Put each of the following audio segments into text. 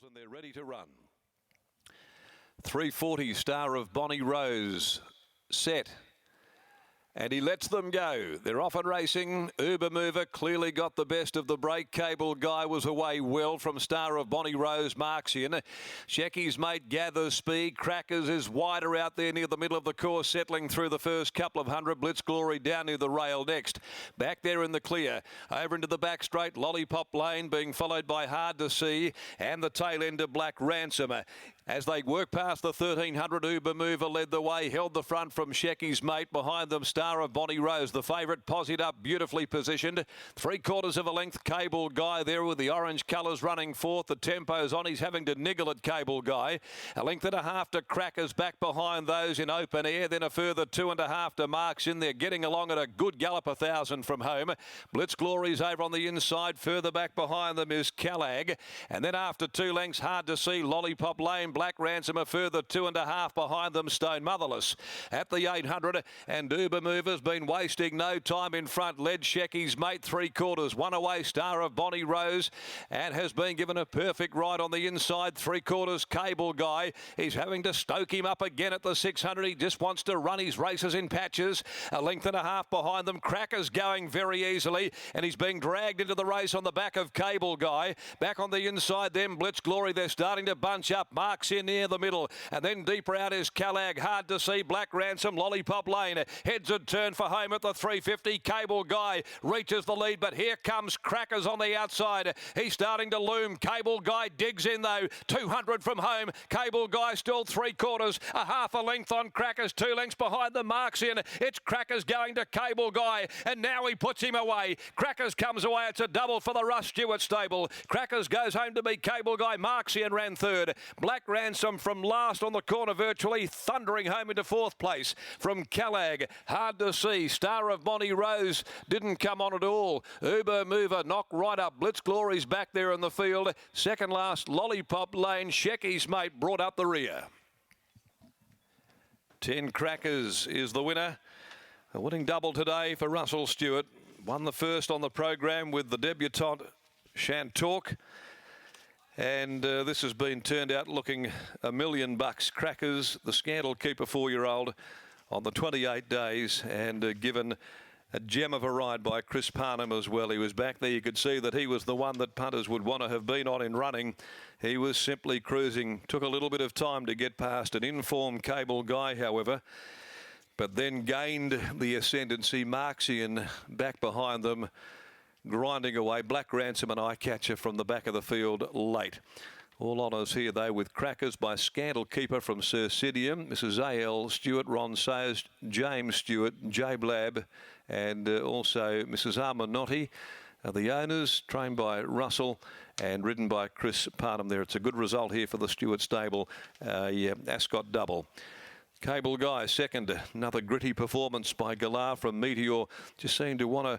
And they're ready to run. 340 Star of Bonnie Rose set. And he lets them go. They're off and racing. Uber Mover clearly got the best of the break. Cable Guy was away well from Star of Bonnie Rose. Marxian. Shecky's Mate gathers speed. Crackers is wider out there near the middle of the course, settling through the first couple of hundred. Blitz Glory down near the rail next. Back there in the clear. Over into the back straight. Lollipop Lane being followed by Hard to See. And the tail end of Black Ransom. As they work past the 1300, Uber Mover led the way, held the front from Shecky's Mate. Behind them, Star of Bonnie Rose, the favourite, posied up, beautifully positioned. 3/4 of a length, Cable Guy there with the orange colours running fourth. The tempo's on, he's having to niggle at Cable Guy. A length and a half to Crackers back behind those in open air. Then a further 2.5 to Marks in there, getting along at a good gallop, 1,000 from home. Blitz Glory's over on the inside. Further back behind them is Callag. And then after 2 lengths, Hard to See, Lollipop Lane, Black Ransom, a further 2.5 behind them, Stone Motherless. At the 800, and Uber Mover's been wasting no time in front, led Shecky's Mate 3/4, one away, Star of Bonnie Rose, and has been given a perfect ride on the inside, 3/4, Cable Guy. He's having to stoke him up again at the 600. He just wants to run his races in patches. A length and a half behind them, Crackers going very easily, and he's being dragged into the race on the back of Cable Guy. Back on the inside then, Blitz Glory, they're starting to bunch up. Marks in near the middle, and then deeper out is Callag. Hard to See, Black Ransom, Lollipop Lane. Heads a turn for home at the 350. Cable Guy reaches the lead, but here comes Crackers on the outside. He's starting to loom. Cable Guy digs in though. 200 from home. Cable Guy still 3/4. A half a length on Crackers. 2 lengths behind the Marks in. It's Crackers going to Cable Guy, and now he puts him away. Crackers comes away. It's a double for the Russ Stewart stable. Crackers goes home to beat Cable Guy. Marks in ran third. Black Ransom from last on the corner, virtually thundering home into fourth place from Callag. Hard to See, Star of Bonnie Rose didn't come on at all. Uber Mover knocked right up. Blitz Glory's back there in the field. Second last, Lollipop Lane. Shecky's Mate brought up the rear. 10 Crackers is the winner. A winning double today for Russell Stewart. Won the first on the program with the debutante Shantalk. And this has been turned out looking $1 million. Crackers, the Scandal Keeper 4-year-old on the 28 days, and given a gem of a ride by Chris Parnham as well. He was back there. You could see that he was the one that punters would want to have been on in running. He was simply cruising. Took a little bit of time to get past an informed Cable Guy, however, but then gained the ascendancy. Marxian back behind them, grinding away. Black Ransom, an eye catcher from the back of the field late. All honours here, though, with Crackers by Scandal Keeper from Sir Sidium, Mrs. A.L. Stewart, Ron Sayers, James Stewart, J. Blab, and also Mrs. Armanotti. The owners, trained by Russell and ridden by Chris Parnham there. It's a good result here for the Stewart stable. Ascot double. Cable Guy second. Another gritty performance by Galar from Meteor. Just seemed to want to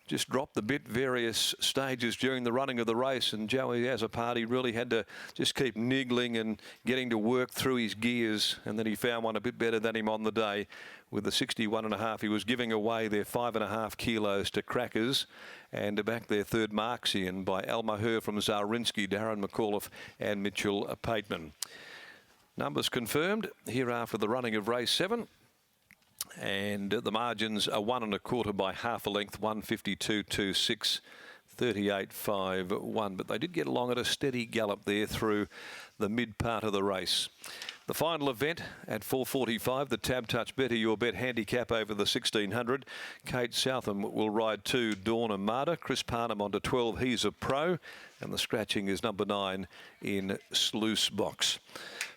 just drop the bit various stages during the running of the race, and Joey as a party really had to just keep niggling and getting to work through his gears, and then he found one a bit better than him on the day with the 61.5. He was giving away their 5.5 kilos to Crackers, and back their third Marxian by Al Maher from Zarinsky, Darren McAuliffe and Mitchell Pateman. Numbers confirmed here after the running of race 7. And the margins are 1 1/4 by half a length, 152.26, 38.51. But they did get along at a steady gallop there through the mid part of the race. The final event at 4:45, the Tab Touch Better Your Bet handicap over the 1600. Kate Southam will ride 2, Dawn Armada. Chris Parnham onto 12, he's a pro. And the scratching is number 9 in Sluice Box.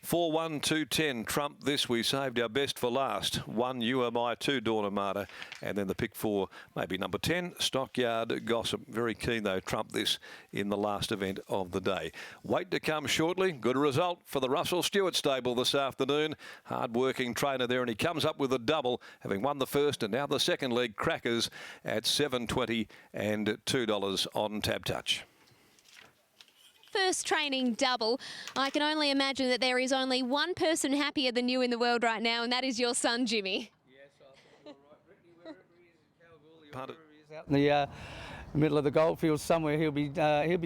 4, 1, 2, 10. Trump this. We saved our best for last. 1, You Am I, 2, Dawn Armada. And then the pick 4, maybe number 10, Stockyard Gossip. Very keen, though, Trump this in the last event of the day. Wait to come shortly. Good result for the Russell Stewart stable this afternoon. Hard-working trainer there, and he comes up with a double, having won the first and now the second leg. Crackers at $7.20 and $2 on Tab Touch. First training double. I can only imagine that there is only one person happier than you in the world right now, and that is your son, Jimmy. Yes, I thought all right. Brittany, wherever he is in Kalgoorlie, wherever he is out in the middle of the goldfields somewhere, he'll be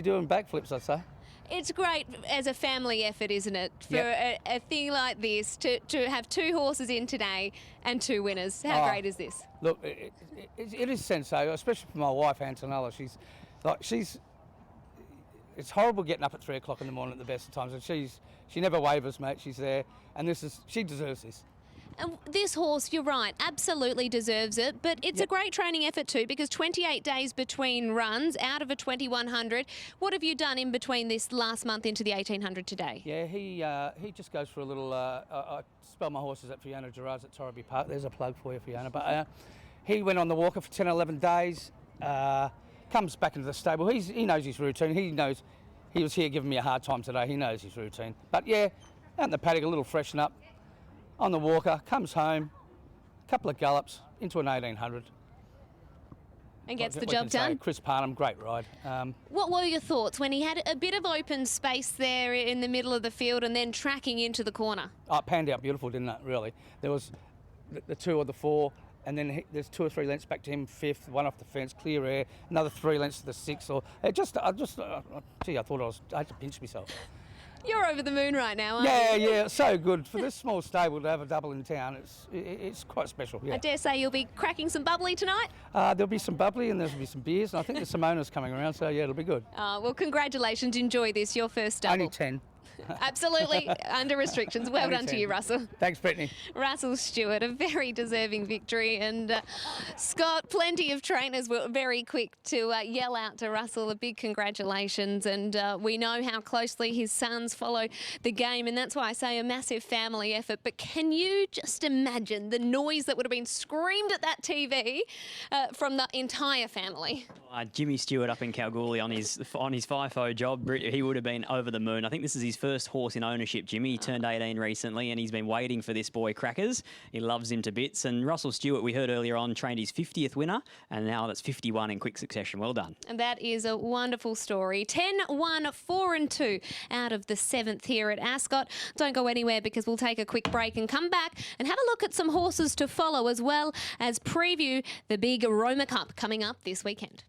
doing backflips, I'd say. It's great as a family effort, isn't it? For Yep. a thing like this, to have 2 horses in today and 2 winners. How great is this? Look, it is sensational, especially for my wife Antonella. It's horrible getting up at 3 o'clock in the morning at the best of times, and she never wavers, mate. She's there, and she deserves this. And this horse, you're right, absolutely deserves it, but it's a great training effort too, because 28 days between runs out of a 2100. What have you done in between this last month into the 1800 today? Yeah, he just goes for a little. I spell my horses at Fiona Gerard's at Torreby Park. There's a plug for you, Fiona. But he went on the walker for 10, 11 days. Comes back into the stable. He knows his routine. He knows he was here giving me a hard time today. He knows his routine. But yeah, out in the paddock, a little freshen up. On the walker, comes home, couple of gallops into an 1800. And gets the job done. Chris Parnham, great ride. What were your thoughts when he had a bit of open space there in the middle of the field and then tracking into the corner? Oh, it panned out beautiful, didn't it, really? There was the 2 or the 4, and then there's 2 or 3 lengths back to him, 5th, 1 off the fence, clear air, another 3 lengths to the 6th. I thought I had to pinch myself. You're over the moon right now, aren't you? Yeah, so good. For this small stable to have a double in town, it's quite special, yeah. I dare say you'll be cracking some bubbly tonight? There'll be some bubbly and there'll be some beers, and I think there's some owners coming around, so yeah, it'll be good. Well, congratulations. Enjoy this, your first double. Only 10. Absolutely, under restrictions. Well done to you, Russell. Thanks, Brittany. Russell Stewart, a very deserving victory. And Scott, plenty of trainers were very quick to yell out to Russell a big congratulations. And we know how closely his sons follow the game. And that's why I say a massive family effort. But can you just imagine the noise that would have been screamed at that TV from the entire family? Jimmy Stewart up in Kalgoorlie on his FIFO job, he would have been over the moon. I think this is his first horse in ownership, Jimmy. He turned 18 recently and he's been waiting for this boy Crackers. He loves him to bits. And Russell Stewart, we heard earlier on, trained his 50th winner, and now that's 51 in quick succession. Well done. And that is a wonderful story. 10, 1, 4 and 2 out of the 7th here at Ascot. Don't go anywhere because we'll take a quick break and come back and have a look at some horses to follow, as well as preview the big Roma Cup coming up this weekend.